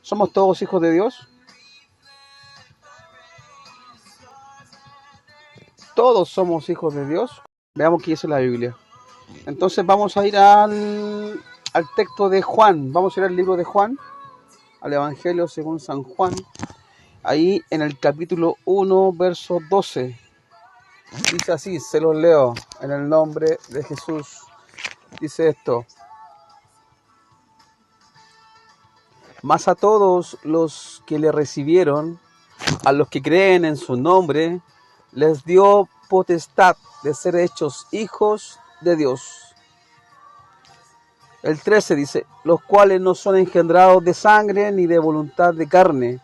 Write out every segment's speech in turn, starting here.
¿Somos todos hijos de Dios? Todos somos hijos de Dios. Veamos qué dice la Biblia. Entonces vamos a ir al texto de Juan. Vamos a ir al libro de Juan, al Evangelio según San Juan. Ahí en el capítulo 1, verso 12. Dice así, se los leo en el nombre de Jesús. Dice esto: mas a todos los que le recibieron, a los que creen en su nombre, les dio potestad de ser hechos hijos de Dios. El 13 dice, los cuales no son engendrados de sangre, ni de voluntad de carne,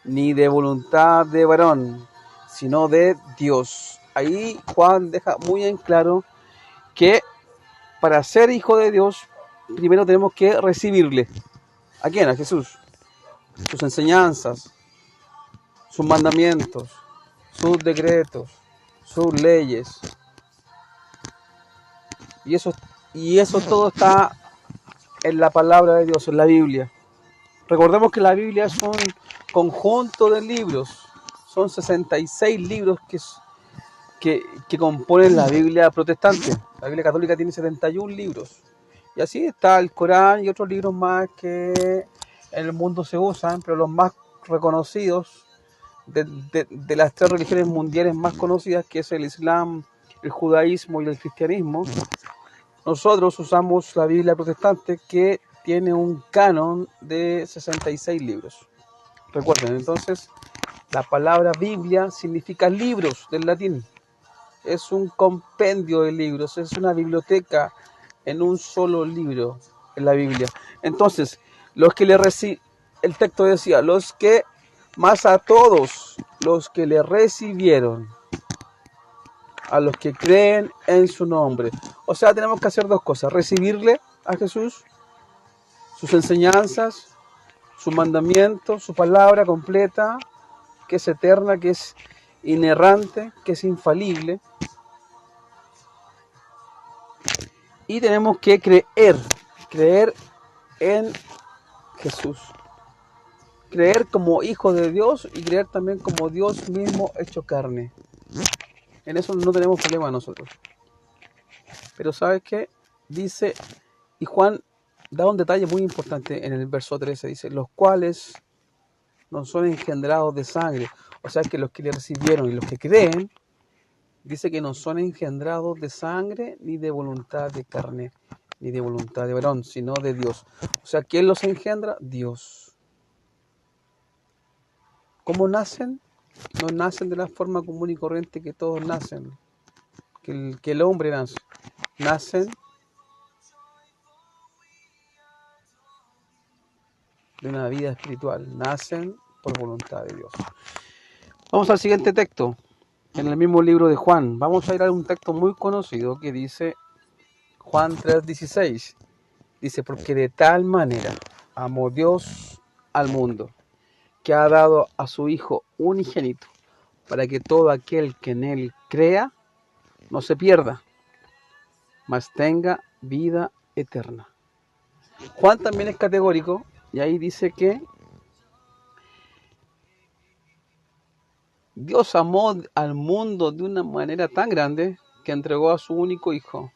ni de voluntad de varón, sino de Dios. Ahí Juan deja muy en claro que para ser hijo de Dios, primero tenemos que recibirle. ¿A quién? A Jesús. Sus enseñanzas, sus mandamientos, sus decretos, sus leyes. Y eso todo está en la palabra de Dios, en la Biblia. Recordemos que la Biblia es un conjunto de libros. Son 66 libros que componen la Biblia protestante. La Biblia católica tiene 71 libros. Y así está el Corán y otros libros más que en el mundo se usan, pero los más reconocidos de las tres religiones mundiales más conocidas, que es el Islam, el judaísmo y el cristianismo, nosotros usamos la Biblia protestante, que tiene un canon de 66 libros. Recuerden, entonces, la palabra Biblia significa libros del latín. Es un compendio de libros, es una biblioteca en un solo libro en la Biblia. Entonces, el texto decía, los que, más a todos los que le recibieron, a los que creen en su nombre. O sea, tenemos que hacer dos cosas: recibirle a Jesús, sus enseñanzas, sus mandamientos, su palabra completa, que es eterna, que es inerrante, que es infalible. Y tenemos que creer en Jesús. Creer como hijo de Dios y creer también como Dios mismo hecho carne. En eso no tenemos problema nosotros. Pero ¿sabes qué? Dice, y Juan da un detalle muy importante en el verso 13. Dice, los cuales no son engendrados de sangre. O sea que los que le recibieron y los que creen, dice que no son engendrados de sangre, ni de voluntad de carne, ni de voluntad de varón, sino de Dios. O sea, ¿quién los engendra? Dios. ¿Cómo nacen? No nacen de la forma común y corriente que todos nacen, que el hombre nace. Nacen de una vida espiritual, nacen por voluntad de Dios. Vamos al siguiente texto, en el mismo libro de Juan. Vamos a ir a un texto muy conocido que dice Juan 3:16. Dice, porque de tal manera amó Dios al mundo, que ha dado a su Hijo unigénito, para que todo aquel que en él crea no se pierda, mas tenga vida eterna. Juan también es categórico, y ahí dice que Dios amó al mundo de una manera tan grande que entregó a su único Hijo,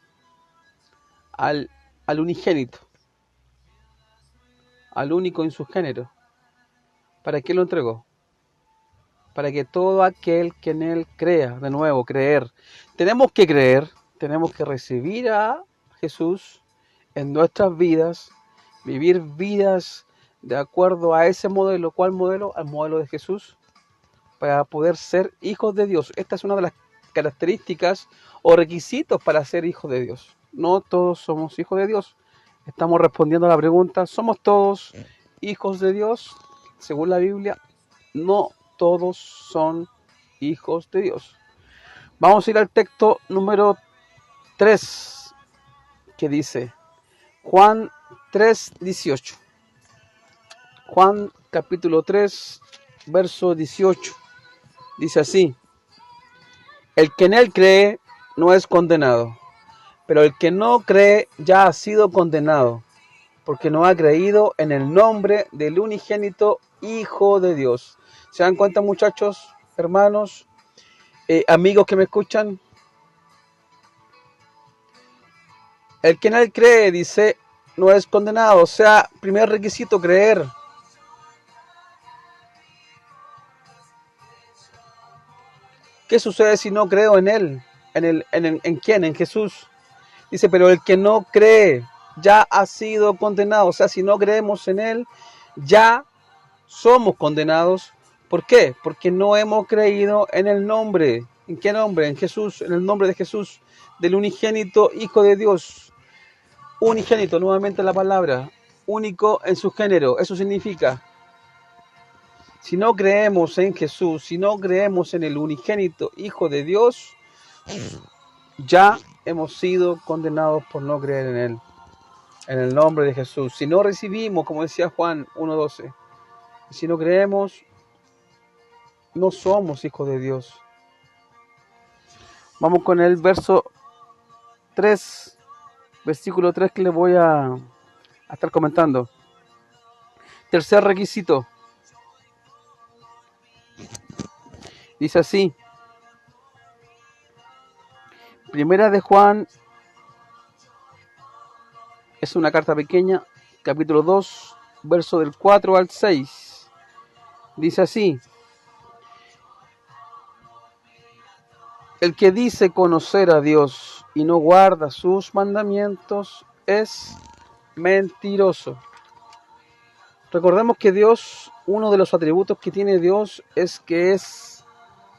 al unigénito, al único en su género. ¿Para qué lo entregó? Para que todo aquel que en él crea, de nuevo, creer. Tenemos que creer, tenemos que recibir a Jesús en nuestras vidas, vivir vidas de acuerdo a ese modelo. ¿Cuál modelo? Al modelo de Jesús, para poder ser hijos de Dios. Esta es una de las características o requisitos para ser hijos de Dios. No todos somos hijos de Dios. Estamos respondiendo a la pregunta, ¿somos todos hijos de Dios? Según la Biblia, no todos son hijos de Dios. Vamos a ir al texto número 3, que dice Juan 3:18. Juan capítulo 3, verso 18. Dice así: el que en él cree no es condenado, pero el que no cree ya ha sido condenado, porque no ha creído en el nombre del unigénito Hijo de Dios. ¿Se dan cuenta, muchachos, hermanos, amigos que me escuchan? El que en él cree, dice, no es condenado. O sea, primer requisito, creer. ¿Qué sucede si no creo en él? ¿En quién? En Jesús. Dice, pero el que no cree ya ha sido condenado. O sea, si no creemos en él, ya somos condenados. ¿Por qué? Porque no hemos creído en el nombre. ¿En qué nombre? En Jesús, en el nombre de Jesús, del unigénito Hijo de Dios. Unigénito, nuevamente la palabra. Único en su género. Eso significa, si no creemos en Jesús, si no creemos en el unigénito Hijo de Dios, ya hemos sido condenados por no creer en él. En el nombre de Jesús. Si no recibimos, como decía Juan 1:12, si no creemos, no somos hijos de Dios. Vamos con el verso 3, versículo 3 que les voy a estar comentando. Tercer requisito. Dice así. Primera de Juan es una carta pequeña, capítulo 2, verso del 4 al 6. Dice así. El que dice conocer a Dios y no guarda sus mandamientos es mentiroso. Recordemos que Dios, uno de los atributos que tiene Dios es que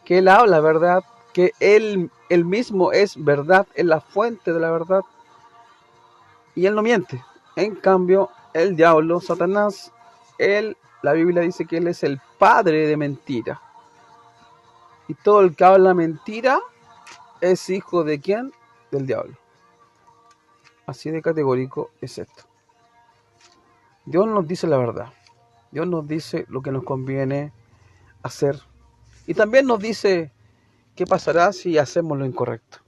Él habla verdad, que Él mismo es verdad, es la fuente de la verdad y Él no miente. En cambio, el diablo, Satanás, la Biblia dice que Él es el padre de mentira. Y todo el que habla mentira es hijo de ¿quién? Del diablo. Así de categórico es esto. Dios nos dice la verdad. Dios nos dice lo que nos conviene hacer. Y también nos dice qué pasará si hacemos lo incorrecto.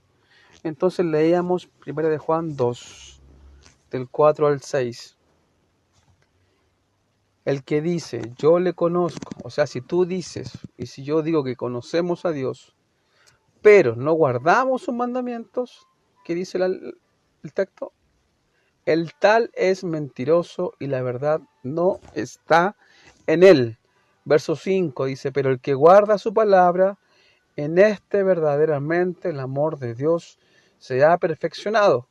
Entonces leíamos 1 de Juan 2, del 4 al 6. El que dice, yo le conozco, o sea, si tú dices, y si yo digo que conocemos a Dios, pero no guardamos sus mandamientos, ¿qué dice el texto? El tal es mentiroso y la verdad no está en él. Verso 5 dice, pero el que guarda su palabra, en este verdaderamente el amor de Dios se ha perfeccionado.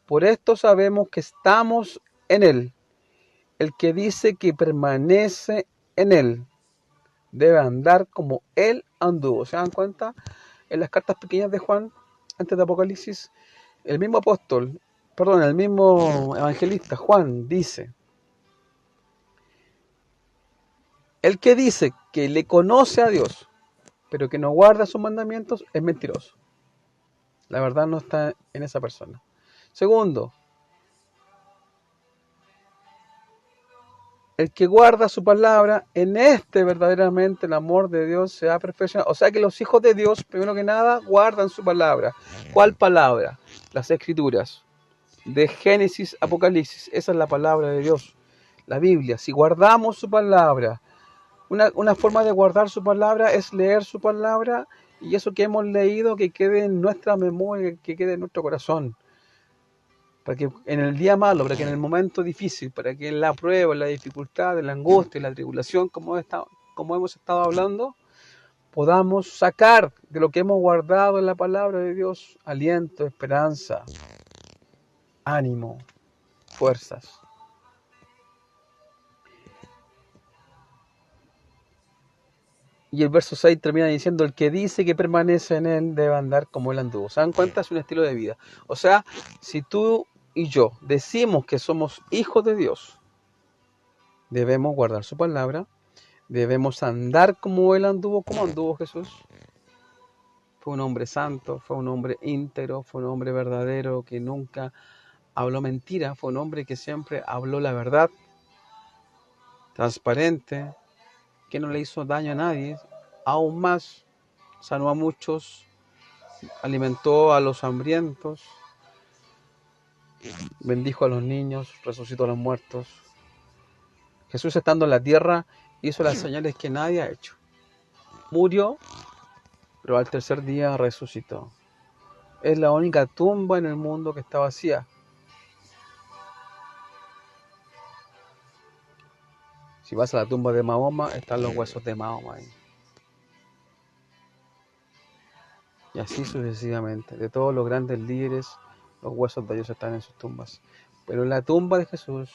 Por esto sabemos que estamos en él. El que dice que permanece en él debe andar como él anduvo. ¿Se dan cuenta? En las cartas pequeñas de Juan, antes de Apocalipsis, el mismo evangelista Juan dice, el que dice que le conoce a Dios, pero que no guarda sus mandamientos, es mentiroso. La verdad no está en esa persona. Segundo, el que guarda su palabra, en este verdaderamente el amor de Dios se ha perfeccionado. O sea que los hijos de Dios, primero que nada, guardan su palabra. ¿Cuál palabra? Las Escrituras. De Génesis, Apocalipsis. Esa es la palabra de Dios. La Biblia. Si guardamos su palabra, una forma de guardar su palabra es leer su palabra y eso que hemos leído que quede en nuestra memoria, que quede en nuestro corazón. Para que en el día malo, para que en el momento difícil, para que en la prueba, en la dificultad, en la angustia, en la tribulación, como hemos estado hablando, podamos sacar de lo que hemos guardado en la palabra de Dios aliento, esperanza, ánimo, fuerzas. Y el verso 6 termina diciendo, el que dice que permanece en él debe andar como él anduvo. ¿Se dan cuenta? Es un estilo de vida. O sea, si tú y yo decimos que somos hijos de Dios, debemos guardar su palabra, debemos andar como él anduvo, como anduvo Jesús. Fue un hombre santo, fue un hombre íntegro, fue un hombre verdadero que nunca habló mentira, fue un hombre que siempre habló la verdad, transparente, que no le hizo daño a nadie, aún más sanó a muchos, alimentó a los hambrientos bendijo a los niños, resucitó a los muertos. Jesús, estando en la tierra, hizo las señales que nadie ha hecho. Murió, pero al tercer día resucitó. Es la única tumba en el mundo que está vacía. Si vas a la tumba de Mahoma, están los huesos de Mahoma ahí. Y así sucesivamente. De todos los grandes líderes, los huesos de ellos están en sus tumbas. Pero la tumba de Jesús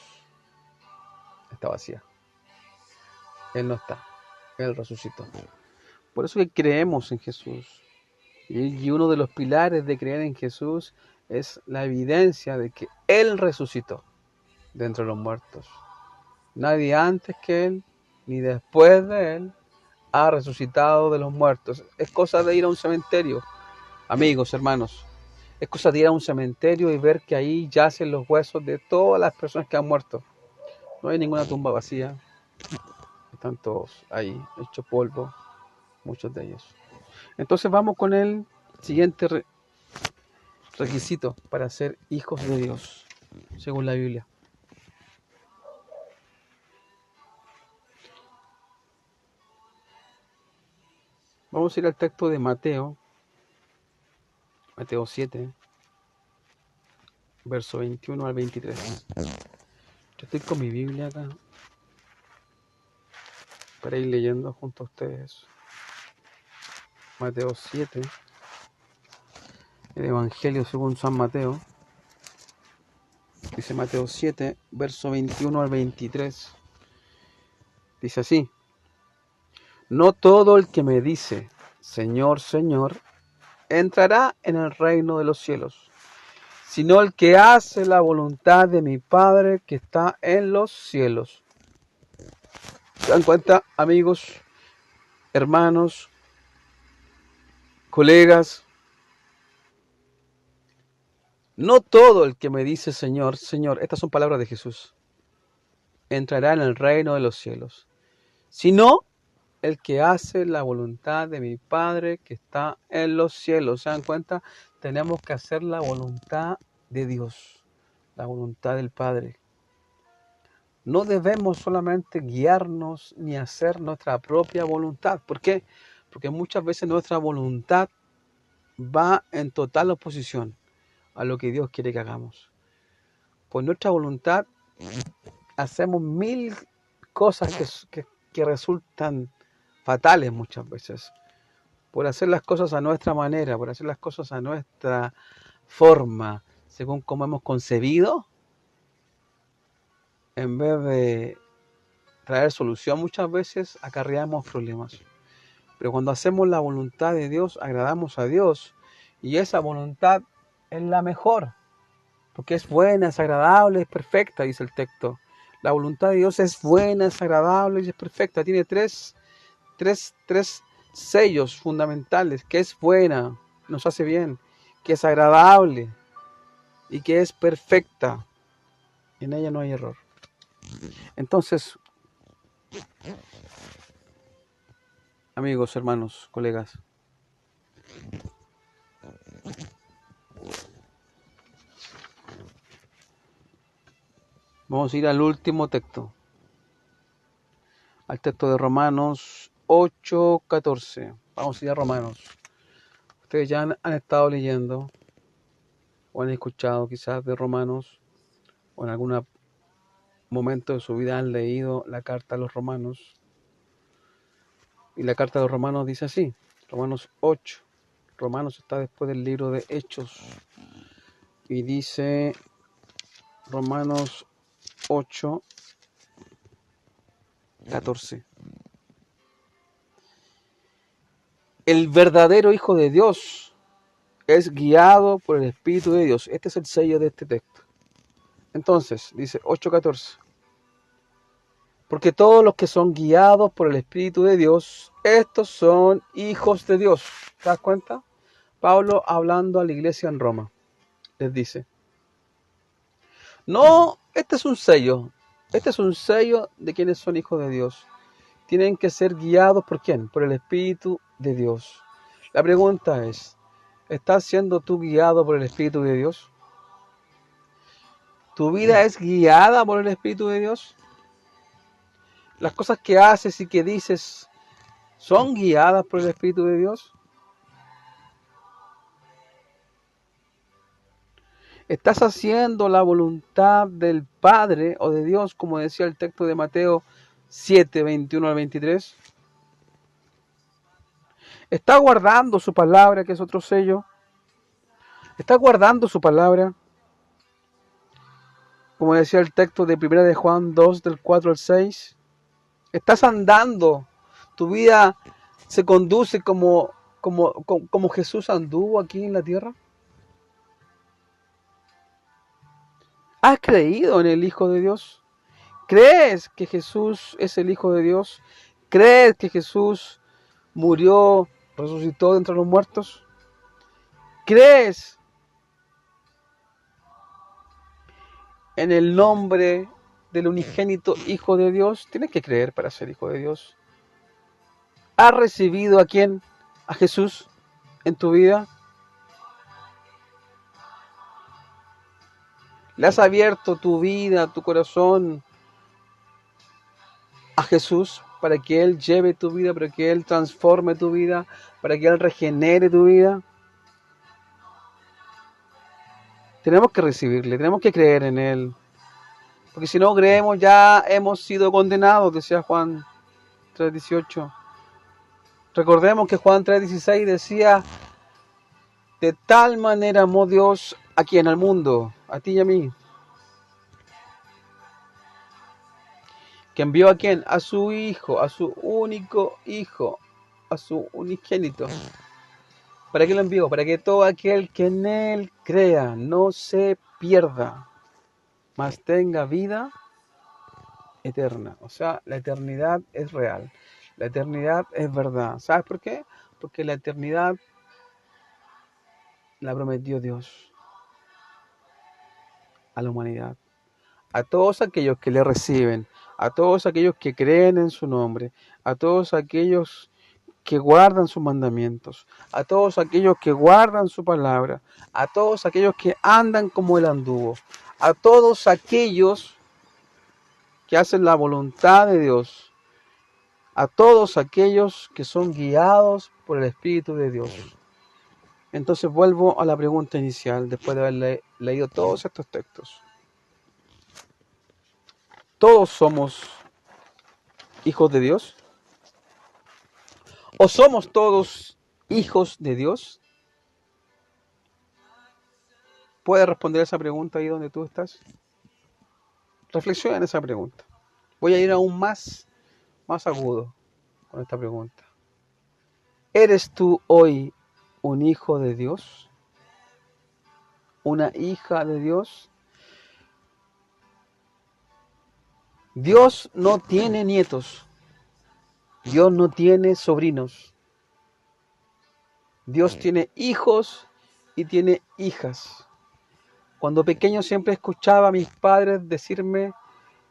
está vacía. Él no está. Él resucitó. Por eso que creemos en Jesús. Y uno de los pilares de creer en Jesús es la evidencia de que Él resucitó de entre los muertos. Nadie antes que Él, ni después de Él, ha resucitado de los muertos. Es cosa de ir a un cementerio, amigos, hermanos. Es cosa de ir a un cementerio y ver que ahí yacen los huesos de todas las personas que han muerto. No hay ninguna tumba vacía. Están todos ahí, hechos polvo, muchos de ellos. Entonces vamos con el siguiente requisito para ser hijos de Dios, según la Biblia. Vamos a ir al texto de Mateo 7, verso 21 al 23. Yo estoy con mi Biblia acá para ir leyendo junto a ustedes. Mateo 7, el Evangelio según San Mateo. Dice Mateo 7, verso 21 al 23. Dice así: No todo el que me dice, Señor, Señor, entrará en el reino de los cielos, sino el que hace la voluntad de mi Padre que está en los cielos. ¿Se dan cuenta, amigos, hermanos, colegas? No todo el que me dice Señor, Señor, estas son palabras de Jesús, entrará en el reino de los cielos, sino el que hace la voluntad de mi Padre que está en los cielos. ¿Se dan cuenta? Tenemos que hacer la voluntad de Dios, la voluntad del Padre. No debemos solamente guiarnos ni hacer nuestra propia voluntad. ¿Por qué? Porque muchas veces nuestra voluntad va en total oposición a lo que Dios quiere que hagamos. Por nuestra voluntad hacemos mil cosas que resultan fatales muchas veces. Por hacer las cosas a nuestra manera, por hacer las cosas a nuestra forma, según como hemos concebido, en vez de traer solución muchas veces acarreamos problemas. Pero cuando hacemos la voluntad de Dios, agradamos a Dios, y esa voluntad es la mejor, porque es buena, es agradable, es perfecta, dice el texto. La voluntad de Dios es buena, es agradable y es perfecta. Tiene tres sellos fundamentales: que es buena, nos hace bien, que es agradable y que es perfecta. En ella no hay error. Entonces, amigos, hermanos, colegas, vamos a ir al último texto, al texto de Romanos 8:14. Vamos a ir a Romanos. Ustedes ya han estado leyendo o han escuchado quizás de Romanos, o en algún momento de su vida han leído la carta a los Romanos. Y la carta de los Romanos dice así, Romanos 8. Romanos está después del libro de Hechos. Y dice Romanos 8:14. El verdadero Hijo de Dios es guiado por el Espíritu de Dios. Este es el sello de este texto. Entonces, dice 8:14. Porque todos los que son guiados por el Espíritu de Dios, estos son hijos de Dios. ¿Te das cuenta? Pablo hablando a la iglesia en Roma, les dice: no, este es un sello de quienes son hijos de Dios. Tienen que ser guiados ¿por quién? Por el Espíritu de Dios. La pregunta es, ¿estás siendo tú guiado por el Espíritu de Dios? ¿Tu vida es guiada por el Espíritu de Dios? ¿Las cosas que haces y que dices son guiadas por el Espíritu de Dios? ¿Estás haciendo la voluntad del Padre o de Dios, como decía el texto de Mateo 7, 21 al 23? ¿Estás guardando su palabra, que es otro sello? ¿Estás guardando su palabra? Como decía el texto de 1 de Juan 2, del 4 al 6. ¿Estás andando? ¿Tu vida se conduce como Jesús anduvo aquí en la tierra? ¿Has creído en el Hijo de Dios? ¿Crees que Jesús es el Hijo de Dios? ¿Crees que Jesús murió, resucitó de entre los muertos? ¿Crees en el nombre del unigénito Hijo de Dios? Tienes que creer para ser Hijo de Dios. ¿Has recibido a quién? ¿A Jesús en tu vida? ¿Le has abierto tu vida, tu corazón a Jesús para que Él lleve tu vida, para que Él transforme tu vida, para que Él regenere tu vida? Tenemos que recibirle, tenemos que creer en Él. Porque si no creemos ya hemos sido condenados, decía Juan 3:18. Recordemos que Juan 3:16 decía: de tal manera amó Dios a quien, al mundo, a ti y a mí, que envió a quién, a su Hijo, a su único Hijo, a su unigénito. ¿Para qué lo envió? Para que todo aquel que en Él crea no se pierda, mas tenga vida eterna. O sea, la eternidad es real. La eternidad es verdad. ¿Sabes por qué? Porque la eternidad la prometió Dios a la humanidad. A todos aquellos que le reciben, a todos aquellos que creen en su nombre, a todos aquellos que guardan sus mandamientos, a todos aquellos que guardan su palabra, a todos aquellos que andan como Él anduvo, a todos aquellos que hacen la voluntad de Dios, a todos aquellos que son guiados por el Espíritu de Dios. Entonces vuelvo a la pregunta inicial, después de haber leído todos estos textos. ¿Todos somos hijos de Dios? ¿O somos todos hijos de Dios? ¿Puedes responder esa pregunta ahí donde tú estás? Reflexiona en esa pregunta. Voy a ir aún más agudo con esta pregunta. ¿Eres tú hoy un hijo de Dios? ¿Una hija de Dios? Dios no tiene nietos. Dios no tiene sobrinos. Dios tiene hijos y tiene hijas. Cuando pequeño siempre escuchaba a mis padres decirme: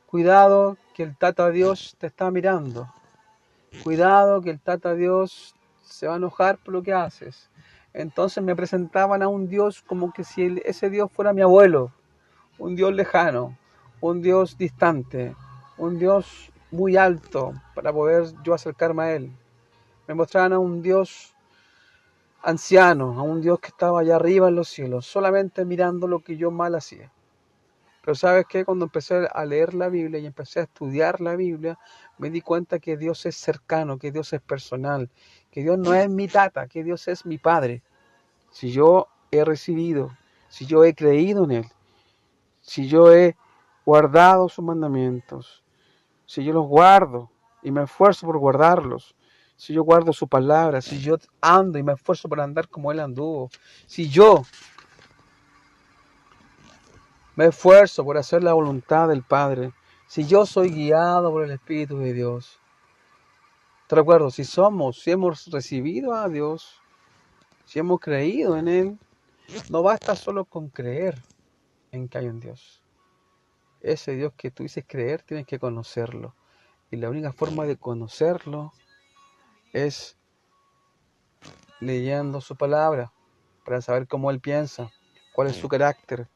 cuidado que el Tata Dios te está mirando. Cuidado que el Tata Dios se va a enojar por lo que haces. Entonces me presentaban a un Dios como que si ese Dios fuera mi abuelo, un Dios lejano, un Dios distante, un Dios muy alto para poder yo acercarme a Él. Me mostraban a un Dios anciano, a un Dios que estaba allá arriba en los cielos, solamente mirando lo que yo mal hacía. Pero ¿sabes qué? Cuando empecé a leer la Biblia y empecé a estudiar la Biblia, me di cuenta que Dios es cercano, que Dios es personal, que Dios no es mi tata, que Dios es mi Padre. Si yo he recibido, si yo he creído en Él, si yo he guardado sus mandamientos, si yo los guardo y me esfuerzo por guardarlos, si yo guardo su palabra, si yo ando y me esfuerzo por andar como Él anduvo, si yo me esfuerzo por hacer la voluntad del Padre, si yo soy guiado por el Espíritu de Dios. Te recuerdo, si hemos recibido a Dios, si hemos creído en Él, no basta solo con creer en que hay un Dios. Ese Dios que tú dices creer, tienes que conocerlo. Y la única forma de conocerlo es leyendo su palabra, para saber cómo Él piensa, cuál es su carácter,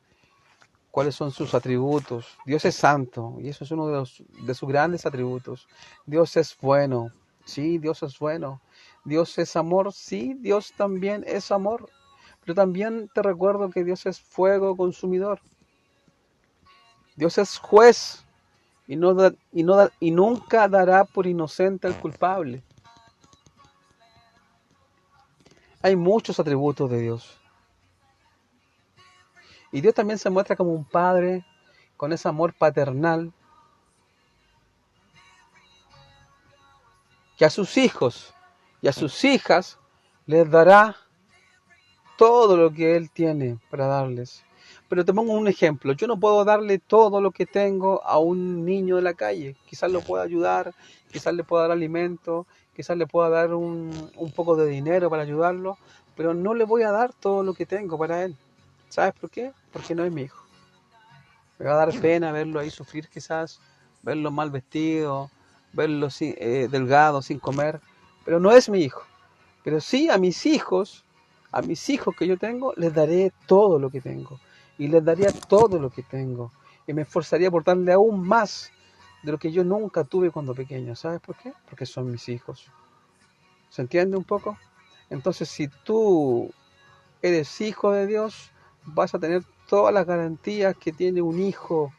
cuáles son sus atributos. Dios es santo y eso es uno de sus grandes atributos. Dios es bueno, sí, Dios es bueno. Dios es amor, sí, Dios también es amor. Pero también te recuerdo que Dios es fuego consumidor. Dios es juez y nunca dará por inocente al culpable. Hay muchos atributos de Dios. Y Dios también se muestra como un padre con ese amor paternal que a sus hijos y a sus hijas les dará todo lo que Él tiene para darles. Pero te pongo un ejemplo. Yo no puedo darle todo lo que tengo a un niño de la calle. Quizás lo pueda ayudar, quizás le pueda dar alimento, quizás le pueda dar un poco de dinero para ayudarlo, pero no le voy a dar todo lo que tengo para él. ¿Sabes por qué? Porque no es mi hijo. Me va a dar pena verlo ahí sufrir quizás, verlo mal vestido, verlo delgado, sin comer, pero no es mi hijo. Pero sí a mis hijos que yo tengo, les daré todo lo que tengo. Y les daría todo lo que tengo. Y me esforzaría por darle aún más de lo que yo nunca tuve cuando pequeño. ¿Sabes por qué? Porque son mis hijos. ¿Se entiende un poco? Entonces, si tú eres hijo de Dios, vas a tener todas las garantías que tiene un hijo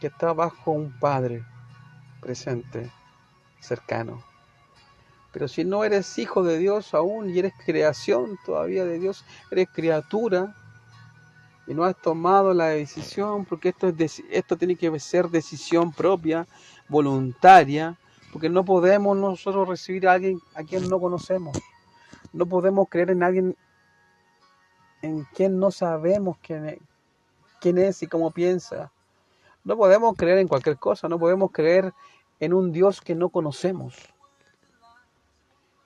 que está bajo un padre presente, cercano. Pero si no eres hijo de Dios aún y eres creación todavía de Dios, eres criatura y no has tomado la decisión, porque esto tiene que ser decisión propia, voluntaria, porque no podemos nosotros recibir a alguien a quien no conocemos. No podemos creer en alguien en quien no sabemos quién es y cómo piensa. No podemos creer en cualquier cosa, no podemos creer en un Dios que no conocemos.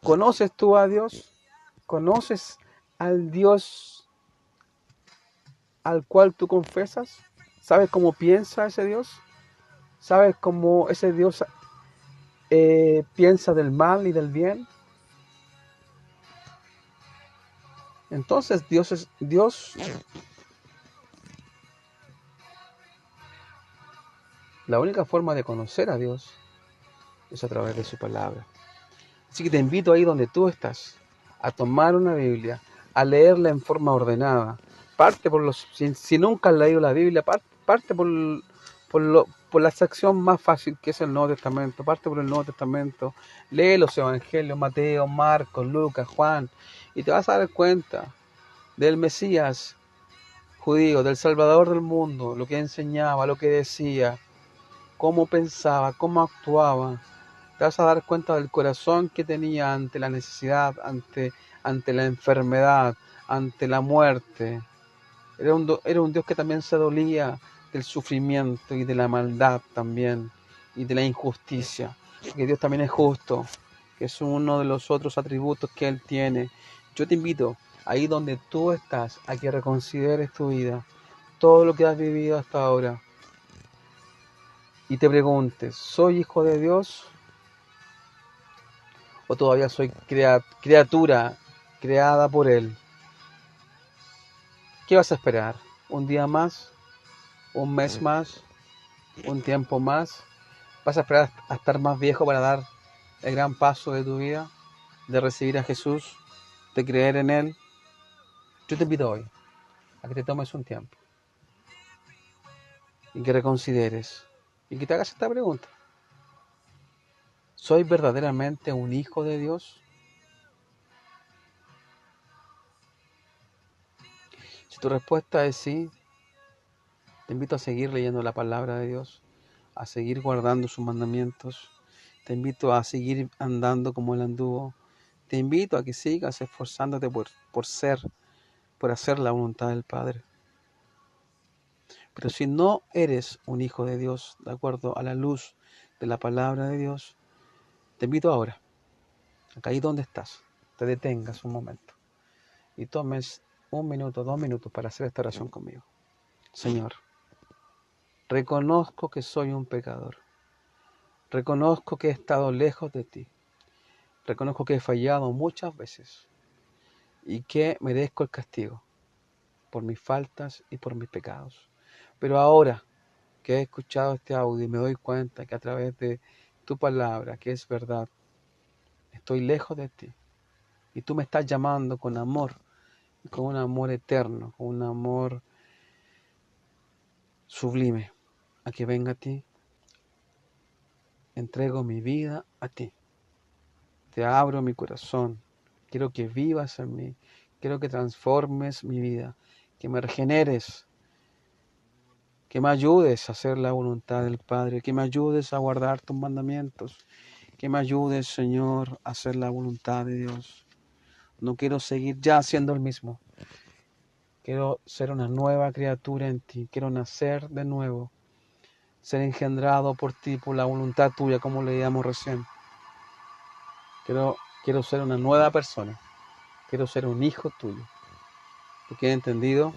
¿Conoces tú a Dios? ¿Conoces al Dios al cual tú confesas? ¿Sabes cómo piensa ese Dios? ¿Sabes cómo ese Dios piensa del mal y del bien? Entonces Dios. La única forma de conocer a Dios es a través de su palabra. Así que te invito ahí donde tú estás, a tomar una Biblia, a leerla en forma ordenada. Parte por si nunca has leído la Biblia, parte por la sección más fácil que es el Nuevo Testamento. Parte por el Nuevo Testamento, lee los Evangelios, Mateo, Marcos, Lucas, Juan, y te vas a dar cuenta del Mesías judío, del Salvador del mundo, lo que enseñaba, lo que decía, cómo pensaba, cómo actuaba. Te vas a dar cuenta del corazón que tenía ante la necesidad, ante la enfermedad, ante la muerte. Era un Dios que también se dolía del sufrimiento y de la maldad también, y de la injusticia. Porque Dios también es justo, que es uno de los otros atributos que Él tiene. Yo te invito, ahí donde tú estás, a que reconsideres tu vida, todo lo que has vivido hasta ahora, y te preguntes, ¿soy hijo de Dios? ¿O todavía soy criatura creada por Él? ¿Qué vas a esperar? ¿Un día más? ¿Un mes más? ¿Un tiempo más? ¿Vas a esperar a estar más viejo para dar el gran paso de tu vida? ¿De recibir a Jesús? ¿De creer en Él? Yo te invito hoy a que te tomes un tiempo y que reconsideres y que te hagas esta pregunta. ¿Soy verdaderamente un hijo de Dios? Si tu respuesta es sí, te invito a seguir leyendo la palabra de Dios, a seguir guardando sus mandamientos. Te invito a seguir andando como Él anduvo. Te invito a que sigas esforzándote por hacer la voluntad del Padre. Pero si no eres un hijo de Dios, de acuerdo a la luz de la palabra de Dios, te invito ahora, acá ahí donde estás, te detengas un momento y tomes 1 minuto, 2 minutos para hacer esta oración conmigo. Señor, reconozco que soy un pecador. Reconozco que he estado lejos de ti. Reconozco que he fallado muchas veces y que merezco el castigo. por mis faltas y por mis pecados. Pero ahora que he escuchado este audio y me doy cuenta que a través de tu palabra, que es verdad, estoy lejos de ti y tú me estás llamando con amor, con un amor eterno, con un amor sublime, a que venga a ti, entrego mi vida a ti, te abro mi corazón, quiero que vivas en mí, quiero que transformes mi vida, que me regeneres, que me ayudes a hacer la voluntad del Padre, que me ayudes a guardar tus mandamientos, que me ayudes, Señor, a hacer la voluntad de Dios. No quiero seguir ya siendo el mismo. Quiero ser una nueva criatura en ti. Quiero nacer de nuevo. Ser engendrado por ti, por la voluntad tuya, como leíamos recién. Quiero ser una nueva persona. Quiero ser un hijo tuyo. Porque he entendido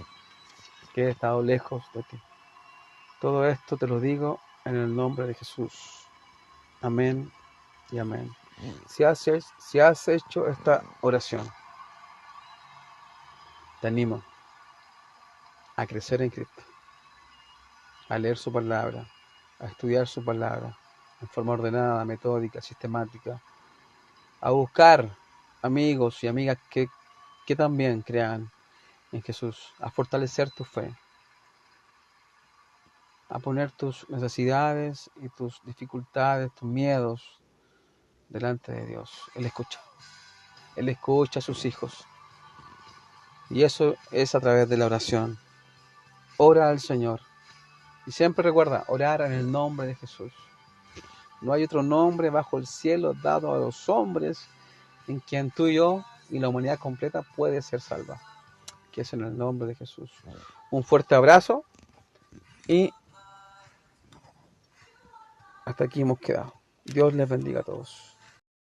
que he estado lejos de ti. Todo esto te lo digo en el nombre de Jesús. Amén y amén. Si has hecho esta oración, te animo a crecer en Cristo, a leer su palabra, a estudiar su palabra en forma ordenada, metódica, sistemática, a buscar amigos y amigas que también crean en Jesús, a fortalecer tu fe, a poner tus necesidades y tus dificultades, tus miedos delante de Dios. Él escucha a sus hijos. Y eso es a través de la oración. Ora al Señor. Y siempre recuerda, orar en el nombre de Jesús. No hay otro nombre bajo el cielo dado a los hombres en quien tú y yo y la humanidad completa puede ser salva. Que es en el nombre de Jesús. Un fuerte abrazo y hasta aquí hemos quedado. Dios les bendiga a todos.